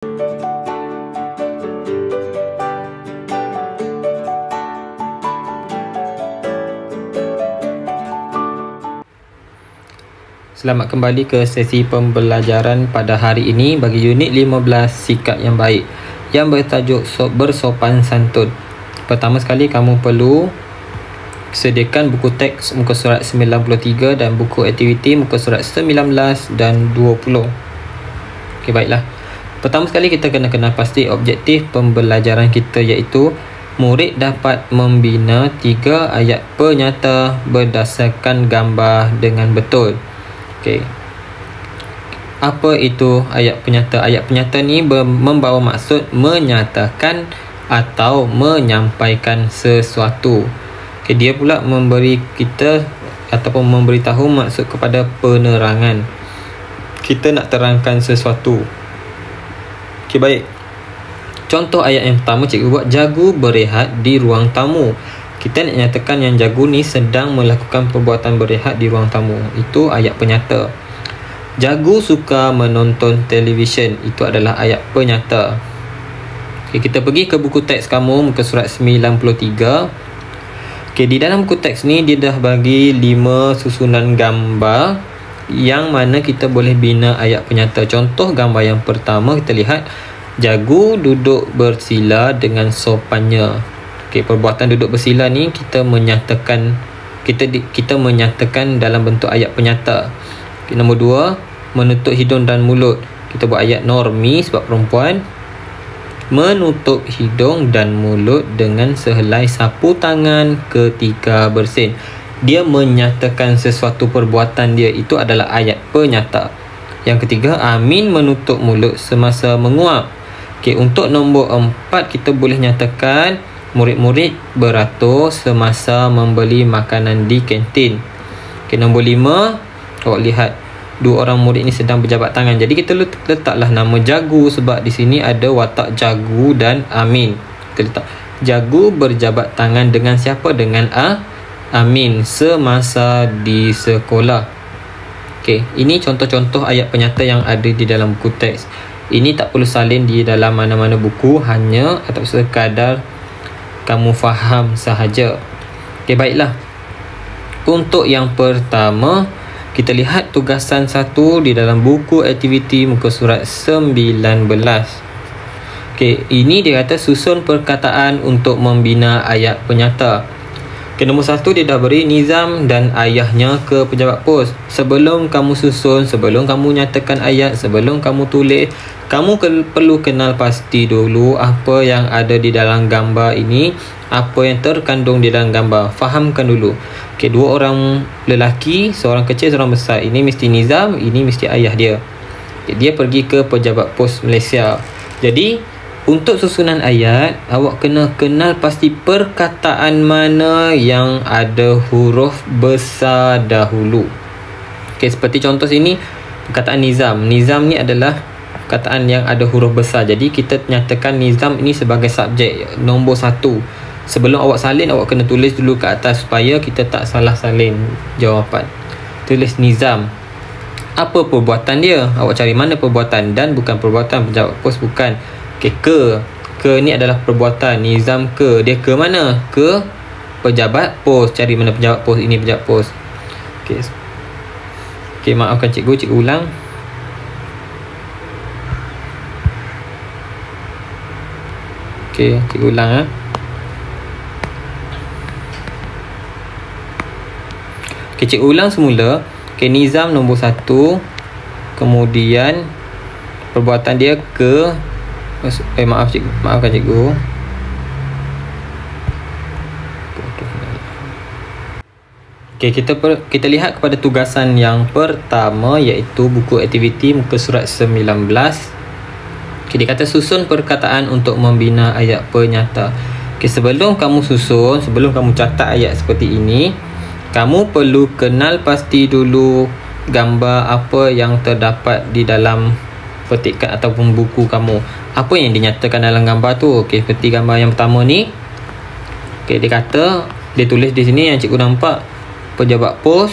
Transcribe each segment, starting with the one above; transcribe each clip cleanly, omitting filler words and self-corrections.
Selamat kembali ke sesi pembelajaran pada hari ini bagi unit 15 sikap yang baik yang bertajuk bersopan santun. Pertama sekali kamu perlu sediakan buku teks muka surat 93 dan buku aktiviti muka surat 19 dan 20. Okey, baiklah. Pertama sekali kita kena kenal pasti objektif pembelajaran kita, iaitu murid dapat membina 3 ayat penyata berdasarkan gambar dengan betul. Okey. Apa itu ayat penyata? Ayat penyata ni membawa maksud menyatakan atau menyampaikan sesuatu. Okey, dia pula memberi kita ataupun memberitahu maksud kepada penerangan. Kita nak terangkan sesuatu. Okey, baik. Contoh ayat yang pertama, cikgu buat jagu berehat di ruang tamu. Kita nak nyatakan yang jagu ni sedang melakukan perbuatan berehat di ruang tamu. Itu ayat penyata. Jagu suka menonton televisyen. Itu adalah ayat penyata. Okay, kita pergi ke buku teks kamu muka surat 93. Okay, di dalam buku teks ni dia dah bagi 5 susunan gambar yang mana kita boleh bina ayat penyata. Contoh gambar yang pertama, kita lihat jagu duduk bersila dengan sopannya. Okey, perbuatan duduk bersila ni kita menyatakan dalam bentuk ayat penyata. Okay, nombor 2, menutup hidung dan mulut. Kita buat ayat normi sebab perempuan. Menutup hidung dan mulut dengan sehelai sapu tangan ketika bersin. Dia menyatakan sesuatu perbuatan dia, itu adalah ayat penyata. Yang ketiga, Amin menutup mulut semasa menguap. Okey, untuk nombor 4 kita boleh nyatakan murid-murid beratur semasa membeli makanan di kantin. Okay, nombor 5, awak lihat 2 orang murid ni sedang berjabat tangan. Jadi kita letaklah nama jagu sebab di sini ada watak jagu dan Amin. Kita letak jagu berjabat tangan dengan siapa? Dengan Amin semasa di sekolah. Okay, ini contoh-contoh ayat penyata yang ada di dalam buku teks. Ini tak perlu salin di dalam mana-mana buku, hanya atau sekadar kamu faham sahaja. Okey, baiklah. Untuk yang pertama, kita lihat tugasan 1 di dalam buku aktiviti muka surat 19. Okey, ini dia kata susun perkataan untuk membina ayat penyata. Okey, nombor 1 dia dah beri Nizam dan ayahnya ke pejabat pos. Sebelum kamu susun, sebelum kamu nyatakan ayat, sebelum kamu tulis, kamu perlu kenal pasti dulu apa yang ada di dalam gambar ini, apa yang terkandung di dalam gambar. Fahamkan dulu. Okey, 2 orang lelaki, seorang kecil, seorang besar. Ini mesti Nizam, ini mesti ayah dia. Okay, dia pergi ke pejabat pos Malaysia. Jadi untuk susunan ayat, awak kena kenal pasti perkataan mana yang ada huruf besar dahulu. Okey, seperti contoh sini, perkataan Nizam. Nizam ni adalah perkataan yang ada huruf besar. Jadi kita nyatakan Nizam ini sebagai subjek nombor 1. Sebelum awak salin, awak kena tulis dulu ke atas supaya kita tak salah salin jawapan. Tulis Nizam. Apa perbuatan dia? Awak cari mana perbuatan, dan bukan perbuatan pejabat pos, bukan. Okey, ke ni adalah perbuatan. Nizam ke, dia ke mana? Ke pejabat pos. Cari mana pejabat pos, ini pejabat pos. Okey. Okey, maafkan cikgu ulang. Okey, cikgu ulang . Okey, cikgu ulang semula. Okey, Nizam nombor 1. Kemudian perbuatan dia ke, maafkan cikgu. Okey, kita lihat kepada tugasan yang pertama, iaitu buku aktiviti muka surat 19. Okey, dia kata susun perkataan untuk membina ayat penyata. Okey, sebelum kamu susun, sebelum kamu catat ayat seperti ini, kamu perlu kenal pasti dulu gambar apa yang terdapat di dalam petikan ataupun buku kamu. Apa yang dinyatakan dalam gambar tu? Okey, seperti gambar yang pertama ni. Okey, dia kata, dia tulis di sini yang cikgu nampak, pejabat pos,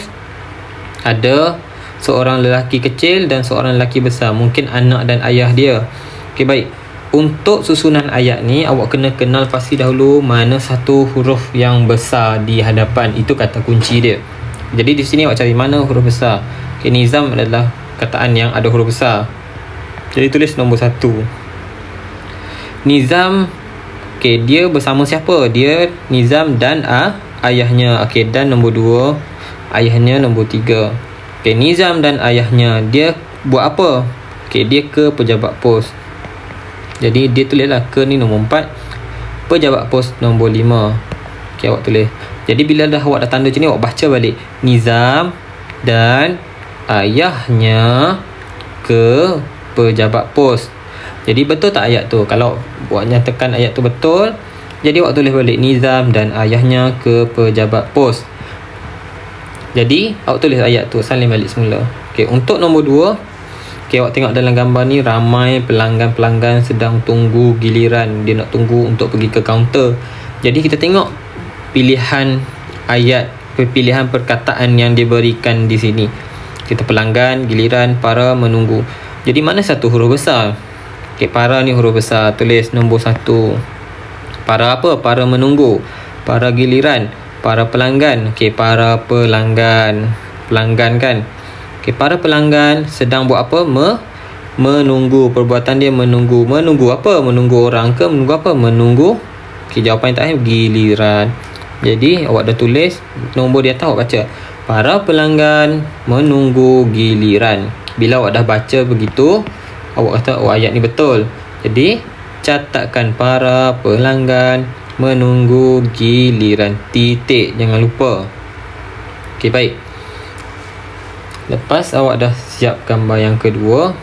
ada seorang lelaki kecil dan seorang lelaki besar, mungkin anak dan ayah dia. Okey, baik. Untuk susunan ayat ni, awak kena kenal pasti dahulu mana satu huruf yang besar di hadapan. Itu kata kunci dia. Jadi di sini awak cari mana huruf besar. Okey, nizam adalah kataan yang ada huruf besar. Jadi tulis nombor 1. Nizam, okey, dia bersama siapa? Dia nizam dan ayahnya. Okey, dan nombor 2, ayahnya nombor 3. Okey, nizam dan ayahnya, dia buat apa? Okey, dia ke pejabat pos. Jadi dia tulislah ke ni nombor 4, pejabat pos nombor 5. Okey, awak tulis. Jadi bila dah awak dah tanda macam ni, awak baca balik. Nizam dan ayahnya ke pejabat pos. Jadi betul tak ayat tu? Kalau awak nyatakan ayat tu betul, jadi awak tulis balik nizam dan ayahnya ke pejabat pos. Jadi awak tulis ayat tu, salin balik semula. Okey, untuk nombor 2, okey, awak tengok dalam gambar ni ramai pelanggan-pelanggan sedang tunggu giliran. Dia nak tunggu untuk pergi ke kaunter. Jadi kita tengok pilihan ayat, pilihan perkataan yang diberikan di sini. Kita pelanggan, giliran, para, menunggu. Jadi mana satu huruf besar? Okey, para ni huruf besar. Tulis nombor 1. Para apa? Para menunggu. Para giliran. Para pelanggan. Okey, para pelanggan. Pelanggan kan? Okay, para pelanggan sedang buat apa? Menunggu. Perbuatan dia menunggu. Menunggu apa? Menunggu orang ke? Menunggu apa? Menunggu. Okay, jawapan yang terakhir giliran. Jadi awak dah tulis nombor di atas, awak baca. Para pelanggan menunggu giliran. Bila awak dah baca begitu, awak kata oh ayat ni betul. Jadi catatkan para pelanggan menunggu giliran. Titik, jangan lupa. Okay, baik. Lepas awak dah siap gambar yang kedua,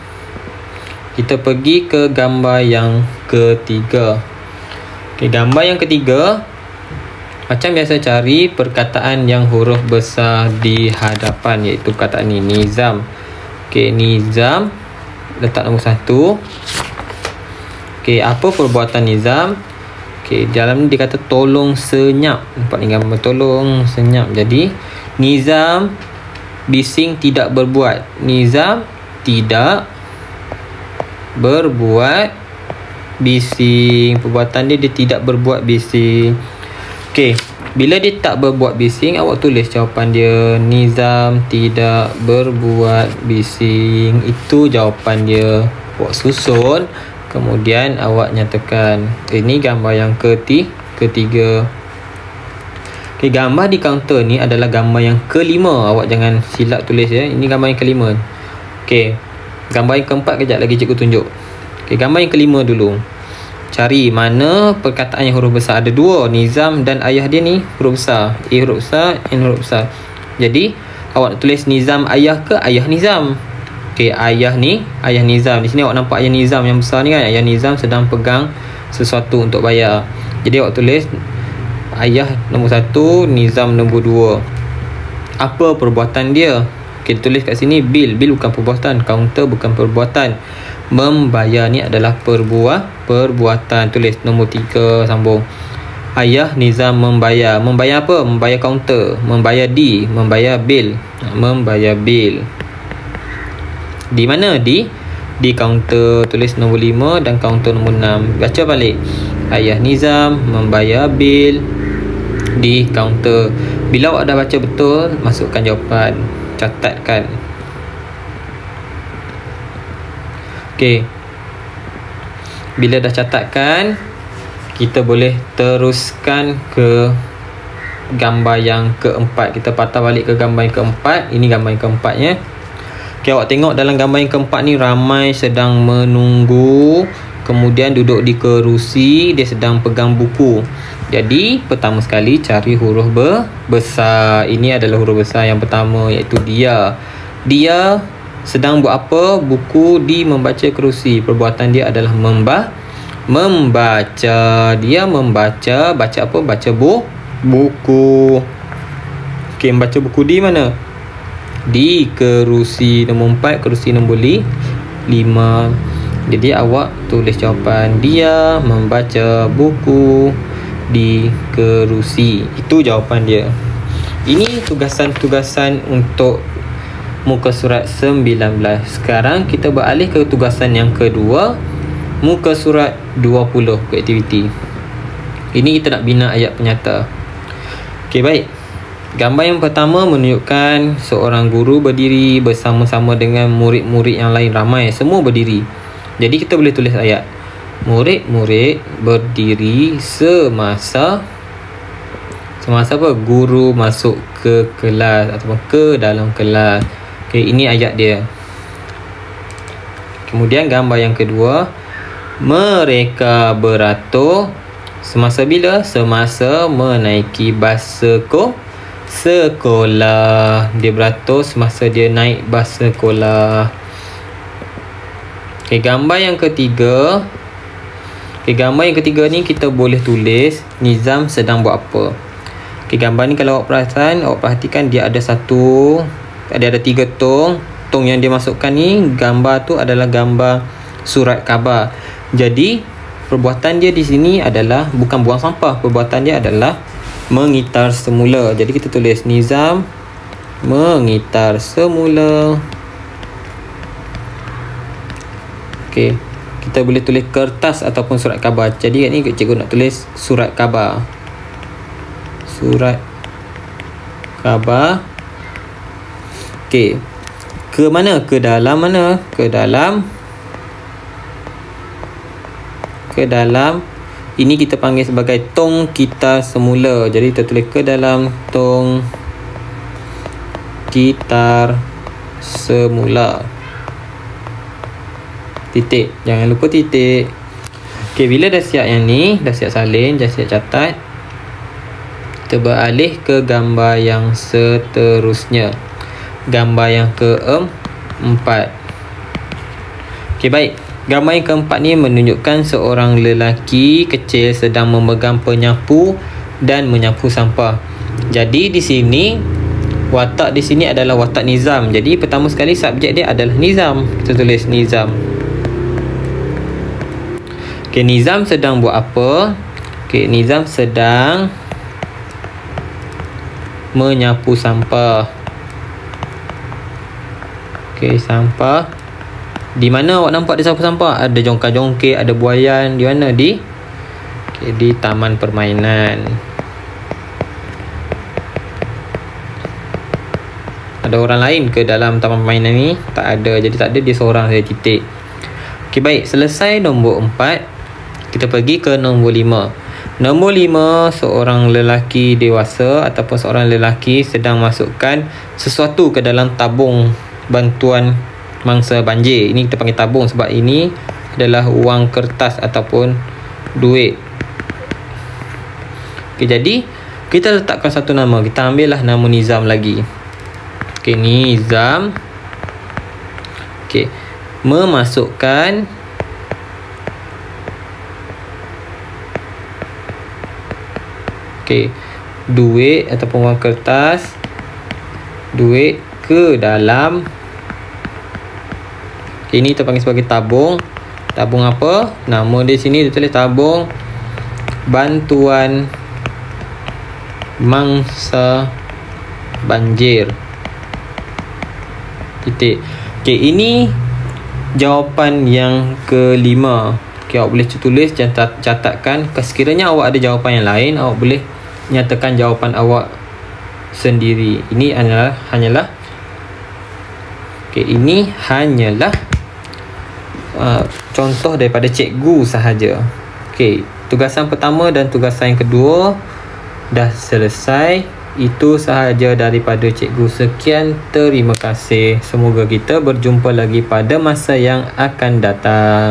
kita pergi ke gambar yang ketiga. Okay, gambar yang ketiga, macam biasa cari perkataan yang huruf besar di hadapan, iaitu perkataan ni, nizam. Okay, nizam, letak nombor 1. Okay, apa perbuatan nizam? Okay, dalam ni dia kata tolong senyap. Nampak ni gambar tolong senyap. Jadi, nizam bising tidak berbuat. Nizam tidak berbuat bising. Perbuatan dia tidak berbuat bising. Okey, bila dia tak berbuat bising, awak tulis jawapan dia. Nizam tidak berbuat bising. Itu jawapan dia. Awak susun, kemudian awak nyatakan. Ini gambar yang ketiga. Okay, gambar di kaunter ni adalah gambar yang kelima. Awak jangan silap tulis ya. Ini gambar yang kelima. Okay, gambar yang keempat kejap lagi cikgu tunjuk. Okay, gambar yang kelima dulu. Cari mana perkataan yang huruf besar. Ada 2, nizam dan ayah dia ni huruf besar. A huruf besar, N huruf besar. Jadi awak nak tulis nizam ayah ke ayah nizam? Okay, ayah ni, ayah nizam. Di sini awak nampak ayah nizam yang besar ni kan. Ayah nizam sedang pegang sesuatu untuk bayar. Jadi awak tulis ayah nombor 1, nizam nombor 2. Apa perbuatan dia? Kita tulis kat sini bil. Bil bukan perbuatan. Kaunter bukan perbuatan. Membayar ni adalah perbuatan. Tulis nombor 3, sambung. Ayah nizam membayar. Membayar apa? Membayar kaunter. Membayar membayar bil. Membayar bil. Di mana? Di kaunter. Tulis nombor 5 dan kaunter nombor 6. Baca balik. Ayah nizam membayar bil di kaunter. Bila awak dah baca betul, masukkan jawapan. Catatkan. Okey. Bila dah catatkan, kita boleh teruskan ke gambar yang keempat. Kita patah balik ke gambar yang keempat. Ini gambar yang keempatnya. Okey, awak tengok dalam gambar yang keempat ni ramai sedang menunggu. Kemudian duduk di kerusi, dia sedang pegang buku. Jadi pertama sekali cari huruf besar. Ini adalah huruf besar yang pertama, iaitu dia. Dia sedang buat apa? Buku di membaca kerusi. Perbuatan dia adalah membaca. Dia membaca. Baca apa? Baca buku. Okey, membaca buku di mana? Di kerusi nombor 4, kerusi nombor 5. Jadi awak tulis jawapan. Dia membaca buku di kerusi. Itu jawapan dia. Ini tugasan-tugasan untuk muka surat 19. Sekarang kita beralih ke tugasan yang kedua. Muka surat 20 buku aktiviti. Ini kita nak bina ayat penyata. Okey, baik. Gambar yang pertama menunjukkan seorang guru berdiri bersama-sama dengan murid-murid yang lain ramai. Semua berdiri. Jadi kita boleh tulis ayat. Murid-murid berdiri semasa apa? Guru masuk ke kelas ataupun ke dalam kelas. Okey, ini ayat dia. Kemudian gambar yang kedua, mereka beratur semasa bila? Semasa menaiki bas sekolah. Dia beratur semasa dia naik bas sekolah. Okey, gambar yang ketiga. Okey, gambar yang ketiga ni kita boleh tulis Nizam sedang buat apa. Okey, gambar ni kalau awak perhatikan dia ada ada 3 tong. Tong yang dia masukkan ni, gambar tu adalah gambar surat khabar. Jadi perbuatan dia di sini adalah bukan buang sampah, perbuatan dia adalah mengitar semula. Jadi kita tulis Nizam mengitar semula. Okey, kita boleh tulis kertas ataupun surat khabar. Jadi kat ni cikgu nak tulis surat khabar. Surat khabar. Okey. Ke mana? Ke dalam mana? Ke dalam. Ini kita panggil sebagai tong kita semula. Jadi kita tulis ke dalam tong kitar semula. Titik. Jangan lupa titik. Okey, bila dah siap yang ni, dah siap salin, dah siap catat, kita beralih ke gambar yang seterusnya. Gambar yang keempat. Okey, baik. Gambar yang keempat ni menunjukkan seorang lelaki kecil sedang memegang penyapu dan menyapu sampah. Jadi di sini watak di sini adalah watak Nizam. Jadi pertama sekali subjek dia adalah Nizam. Kita tulis Nizam. Okey, Nizam sedang buat apa? Okey, Nizam sedang menyapu sampah. Okey, sampah. Di mana awak nampak dia sapu sampah? Ada jongkar-jongkir, ada buaian. Di mana? Di taman permainan. Ada orang lain ke dalam taman permainan ni? Tak ada. Jadi tak ada, dia seorang saja, titik. Okey, baik. Selesai nombor 4. Kita pergi ke nombor 5. Nombor 5, seorang lelaki dewasa ataupun seorang lelaki sedang masukkan sesuatu ke dalam tabung bantuan mangsa banjir. Ini kita panggil tabung sebab ini adalah wang kertas ataupun duit. Okey, jadi kita letakkan satu nama. Kita ambillah nama Nizam lagi. Okey, Nizam. Okey, memasukkan duit ataupun wang kertas, duit ke dalam. Ini kita panggil sebagai tabung. Tabung apa? Nama di sini ditulis tabung bantuan mangsa banjir. Titik. Okey, ini jawapan yang kelima. Okey, awak boleh tulis dan catatkan. Sekiranya awak ada jawapan yang lain, awak boleh nyatakan jawapan awak sendiri. Ini hanyalah contoh daripada cikgu sahaja. Okey, tugasan pertama dan tugasan yang kedua dah selesai. Itu sahaja daripada cikgu. Sekian, terima kasih. Semoga kita berjumpa lagi pada masa yang akan datang.